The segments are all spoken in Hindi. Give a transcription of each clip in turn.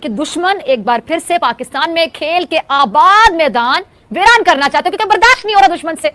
कि दुश्मन एक बार फिर से पाकिस्तान में खेल के आबाद मैदान वीरान करना चाहते हो, क्योंकि बर्दाश्त नहीं हो रहा दुश्मन से।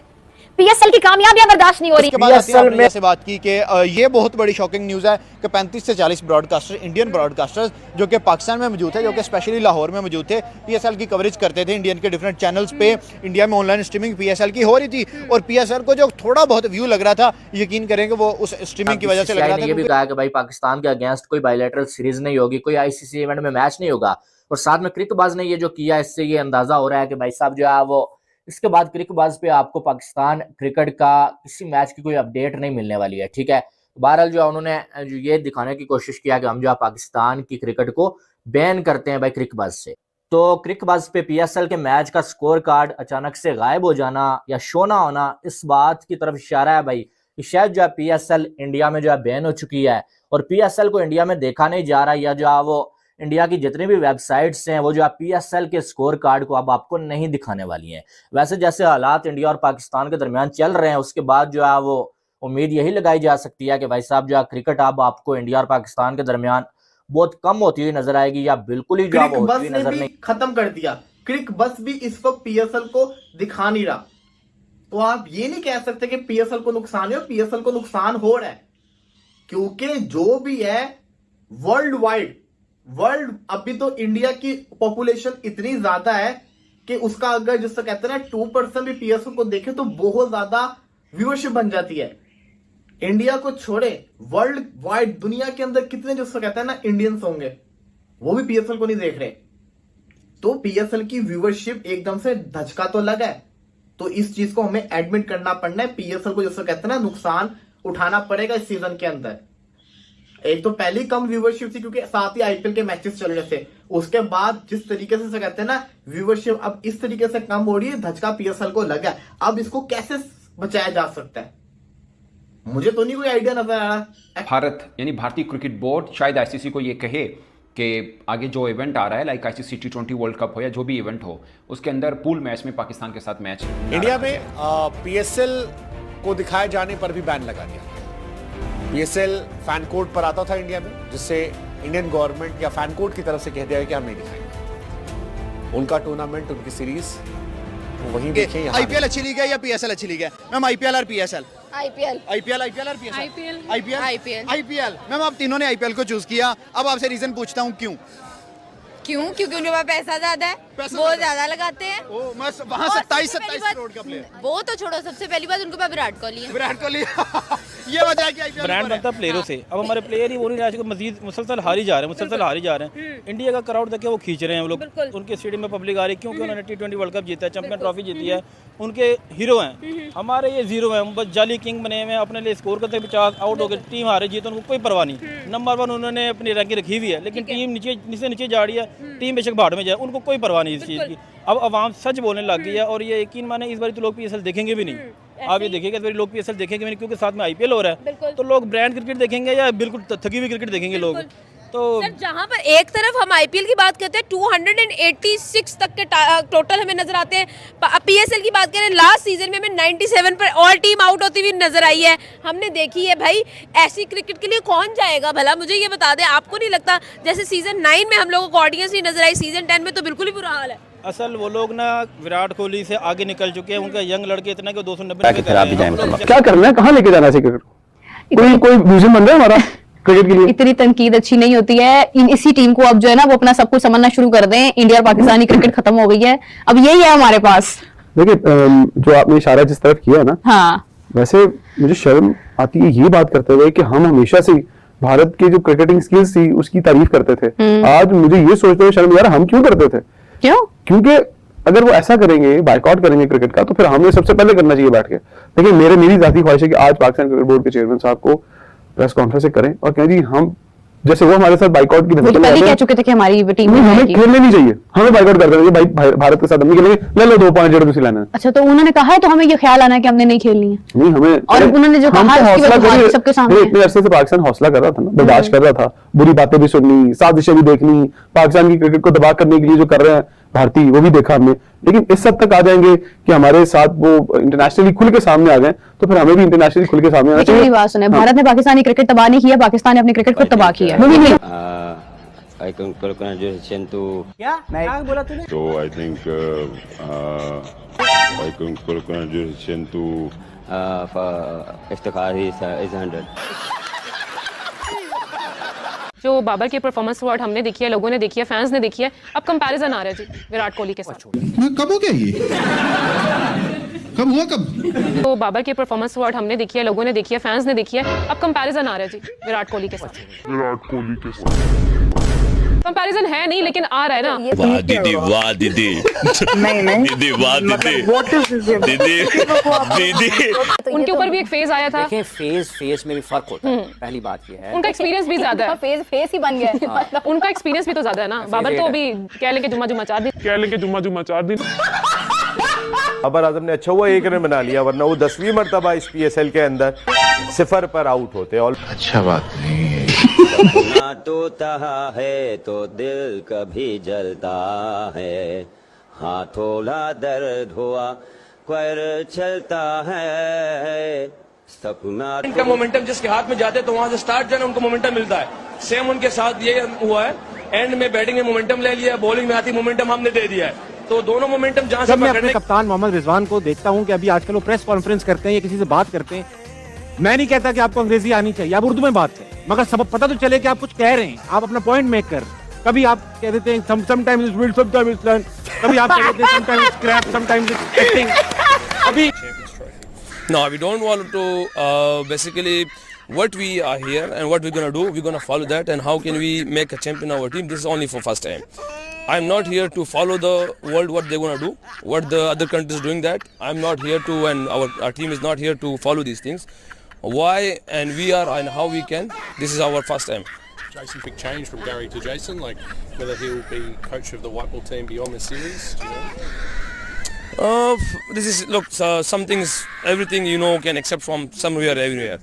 पीएसएल की कामयाबियां बर्दाश्त नहीं हो रही। पीएसएल में से बात की कि ये बहुत बड़ी शॉकिंग न्यूज़ है कि 35 से 40 ब्रॉडकास्टर, इंडियन ब्रॉडकास्टर्स जो कि पाकिस्तान में मौजूद थे, जो कि स्पेशली लाहौर में मौजूद थे, पीएसएल की कवरेज करते थे इंडियन के डिफरेंट चैनल्स पे। इंडिया में ऑनलाइन स्ट्रीमिंग पीएसएल की हो रही थी और पीएसएल को जो थोड़ा बहुत व्यू लग रहा था, यकीन करेंगे वो उस स्ट्रीमिंग की वजह से लग रहा था। ये भी कहा कि भाई पाकिस्तान के अगेंस्ट कोई बायलैटरल सीरीज नहीं होगी, कोई आईसीसी इवेंट में मैच नहीं होगा। और साथ में क्रिकबाज ने ये जो किया, इससे ये अंदाजा हो रहा है कि भाई साहब जो है वो इसके बाद क्रिकबाज पे आपको पाकिस्तान क्रिकेट का किसी मैच की कोई अपडेट नहीं मिलने वाली है। ठीक है, बहरहाल जो उन्होंने ये दिखाने की कोशिश किया कि हम जो है पाकिस्तान की क्रिकेट को बैन करते हैं भाई क्रिकबाज से। तो क्रिकबाज पे पीएसएल के मैच का स्कोर कार्ड अचानक से गायब हो जाना या शो ना होना, इस बात की तरफ इशारा है भाई कि शायद जो है पीएसएल इंडिया में जो है बैन हो चुकी है और पीएसएल को इंडिया में देखा नहीं जा रहा, या जो है वो इंडिया की जितनी भी वेबसाइट्स हैं वो जो है पीएसएल के स्कोर कार्ड को अब आपको नहीं दिखाने वाली हैं। वैसे जैसे हालात इंडिया और पाकिस्तान के दरमियान चल रहे हैं, उसके बाद जो है वो उम्मीद यही लगाई जा सकती है कि भाई साहब जो है क्रिकेट अब आपको इंडिया और पाकिस्तान के दरमियान बहुत कम होती हुई नजर आएगी या बिल्कुल ही जो होती हुई नजर नहीं। खत्म कर दिया क्रिक बस भी इस वक्त पीएसएल को दिखा नहीं रहा। तो आप ये नहीं कह सकते कि पीएसएल को नुकसान है, और पीएसएल को नुकसान हो रहा है क्योंकि जो भी है वर्ल्ड अभी तो इंडिया की पॉपुलेशन इतनी ज्यादा है कि उसका अगर जिससे कहते हैं ना 2% भी पीएसएल को देखे तो बहुत ज्यादा व्यूअरशिप बन जाती है। इंडिया को छोड़े वर्ल्ड वाइड दुनिया के अंदर कितने जिससे कहते हैं ना इंडियंस होंगे, वो भी पीएसएल को नहीं देख रहे। तो पीएसएल की व्यूअरशिप एकदम से धचका तो लगा है, तो इस चीज को हमें एडमिट करना पड़ना है। पीएसएल को जिससे कहते हैं ना नुकसान उठाना पड़ेगा इस सीजन के अंदर। एक तो पहली कम व्यूअरशिप थी क्योंकि साथ ही आईपीएल के मैचेस चल रहे थे, उसके बाद जिस तरीके से कहते हैं ना व्यूअरशिप अब इस तरीके से कम हो रही है, धचका पीएसएल को लगा। अब इसको कैसे बचाया जा सकता है, मुझे तो नहीं कोई आइडिया नजर आ रहा। भारत यानी भारतीय क्रिकेट बोर्ड शायद आईसीसी को ये कहे कि आगे जो इवेंट आ रहा है like ICC T20 world cup हो या जो भी इवेंट हो, उसके अंदर पूल मैच में पाकिस्तान के साथ मैच। इंडिया में पीएसएल को दिखाए जाने पर भी बैन लगा दिया। पीएसएल फैन कोड पर आता था इंडिया में, जिससे इंडियन गवर्नमेंट या फैन कोड की तरफ से कह दिया कि हम नहीं दिखाएंगे उनका टूर्नामेंट, उनकी सीरीज वहीं देखें। आईपीएल अच्छी लीग है या पीएसएल अच्छी लीग है मैम? आईपीएल और पीएसएल? आईपीएल और पीएसएल? आईपीएल। मैम आप तीनों ने आईपीएल को चूज किया, अब आपसे रीजन पूछता हूँ क्यों? क्योंकि उनके पास पैसा ज्यादा है, बहुत ज्यादा लगाते हैं। वहाँ 27 करोड़ का प्लेयर। वो तो छोड़ो, सबसे पहली बात उनके पास विराट कोहली है। विराट कोहली ये वजह है कि आईपीएल ब्रांड बनता प्लेयरों से। अब हमारे प्लेयर ही वो नहीं रहे, मजीद मुसलसल हार ही जा रहे हैं। इंडिया का क्राउड देखे वो खींच रहे हैं वो लोग, उनके स्टेडियम में पब्लिक आ रही है क्योंकि उन्होंने T20 वर्ल्ड कप जीता है, चैंपियन ट्रॉफी जीती है, उनके हीरो हैं। हमारे ये जीरो हैं, बस जाली किंग बने हुए हैं, अपने लिए स्कोर करते 50 आउट हो गए, टीम हारे जीते, उनको कोई परवाह नहीं। नंबर 1 उन्होंने अपनी रैंकिंग रखी हुई है, लेकिन टीम नीचे जा रही है, टीम बेशक भाड़ में जाए, उनको कोई परवाह नहीं इस चीज़ की। अब आवाम सच बोलने लग गई है और ये यकीन माने इस बार तो लोग पीएसएल देखेंगे भी नहीं। आप ये देखिएगा इस बार लोग पीएसएल देखेंगे भी नहीं क्योंकि साथ में आईपीएल हो रहा है, तो लोग ब्रांड क्रिकेट देखेंगे या बिल्कुल थकी हुई क्रिकेट देखेंगे लोग। तो सर जहां पर एक तरफ हम आईपीएल की बात करते हैं 286 तक के टोटल हमें नजर आते हैं, पीएसएल की बात करें लास्ट सीजन में हमें 97 पर ऑल टीम आउट होती हुई नजर आई है, हमने देखी है। भाई ऐसी क्रिकेट के लिए कौन जाएगा भला, मुझे ये बता दें। आपको नहीं लगता जैसे सीजन 9 में हम लोगों को ऑडियंस नहीं नजर आई, सीजन 10 में तो बिल्कुल ही बुरा हाल है। असल वो लोग ना विराट कोहली से आगे निकल चुके हैं, उनका यंग लड़के इतना कि 290 क्या करना है, कहाँ लेके जाना चाहिए क्रिकेट? कोई म्यूजियम बन रहा है हमारा क्रिकेट के लिए? इतनी तनकीद अच्छी नहीं होती है। इसी टीम को अब जो है ना वो अपना सब कुछ समझना शुरू कर दें। इंडिया और पाकिस्तानी क्रिकेट खत्म हो गई है, अब यही है हमारे पास। देखिए जो आपने इशारा जिस तरफ किया ना, हाँ, वैसे मुझे शर्म आती है ये बात करते हुए कि हम हमेशा से भारत के जो क्रिकेटिंग स्किल्स थी उसकी तारीफ करते थे। आज मुझे ये सोचते हुए शर्म यार हम क्यों करते थे? क्यों? क्योंकि अगर वो ऐसा करेंगे, बायकॉट करेंगे क्रिकेट का, तो फिर हमें सबसे पहले करना चाहिए बैठ के। लेकिन मेरी जाती ख्वाहिश है कि आज पाकिस्तान क्रिकेट बोर्ड के चेयरमैन साहब को प्रेस कॉन्फ्रेंस करें और कहें जी हम जैसे वो हमारे साथ बाइकआउट की कह चुके थे कि हमारी टीम में हमें खेलने नहीं चाहिए, हमें बाइकआउट कर देना चाहिए, भारत के साथ हम नहीं खेलेंगे, ले लो 2 पॉइंट जो लाना है। अच्छा तो उन्होंने कहा है, तो हमें ये ख्याल आना है कि हमने नहीं खेलनी है। नहीं हमें, और उन्होंने जो कहा सबके सामने इतने अरसे से पाकिस्तान हौसला कर रहा था ना, बर्दाश्त कर रहा था, बुरी बातें भी सुननी, साजिशें भी देखनी, पाकिस्तान की क्रिकेट को दबा करने के लिए जो कर रहे हैं भारतीय वो भी देखा हमने। लेकिन इस हद तक आ जाएंगे कि हमारे साथ वो इंटरनेशनली खुल के सामने आ जाए, तो फिर हमें भी इंटरनेशनली खुल के सामने आना चाहिए। बात सुने, भारत ने पाकिस्तानी क्रिकेट तबाह नहीं किया, पाकिस्तान ने अपनी क्रिकेट को तबाह किया है। I congratulations to So I think I congratulations to for Iftikhar is 100. जो बाबर की परफॉर्मेंस अवार्ड हमने देखी है, लोगों ने देखी है, फैंस ने देखी है, अब कंपैरिजन आ रहा है जी विराट कोहली के साथ। कब हो गया ये कब हुआ कब तो बाबर की परफॉर्मेंस अवार्ड हमने देखी है, लोगों ने देखी है, फैंस ने देखी है, अब कंपैरिजन आ रहा है जी विराट कोहली के साथ। कंपैरिजन है नहीं लेकिन आ रहा है ना। वाह दीदी वाह दीदी दीदी वाह दीदी दीदी उनके ऊपर भी एक फेज आया था। देखिए फेस में भी फर्क होता है, पहली बात ये है। उनका एक्सपीरियंस भी ज्यादा है, फेस ही बन गया है। उनका एक्सपीरियंस भी तो ज्यादा है ना। बाबर तो अभी कह लेंगे जुम्मा 4 दिन। बाबर आजम ने अच्छा हुआ 1 रन बना लिया, वरना वो 10वीं मर्तबा इस PSL के अंदर 0 पर आउट होते। और अच्छा बात नहीं है ना टूटा है तो दिल कभी जलता है, हाँ थोड़ा दर्द हुआ पर चलता है सपना। इनका मोमेंटम जिसके हाथ में जाते तो वहां से स्टार्ट जो है उनको मोमेंटम मिलता है। सेम उनके साथ ये हुआ है, एंड में बैटिंग में मोमेंटम ले लिया, बॉलिंग में आती मोमेंटम हमने दे दिया है। तो दोनों मोमेंटम जहां से मैं अपने कप्तान मोहम्मद रिजवान को देखता हूं कि अभी आजकल वो प्रेस कॉन्फ्रेंस करते हैं या किसी से बात करते हैं, मैं नहीं कहता कि आपको अंग्रेजी आनी चाहिए, आप उर्दू में बात करें, मगर सब पता तो चले कि आप कुछ कह रहे हैं, आप अपना पॉइंट मेक कर। कभी आप कह देते हैं sometimes it's wild, sometimes it's learn, कभी आप कह देते हैं sometimes it's crap, sometimes it's acting. अभी No, we don't want to basically what we are here and what we're going to do, we're going to follow that, and how can we make a champion our team. This is only for first time. I'm not here to follow the world what they're going to do, what the other countries doing that. I'm not here to, and our team is not here to follow these things. Why and we are and how we can. This is our first time. Jason, big change from Gary to Jason, like whether he'll be coach of the white ball team beyond the series. Do you know? This is look. Some things, everything you know can accept from somewhere, everywhere.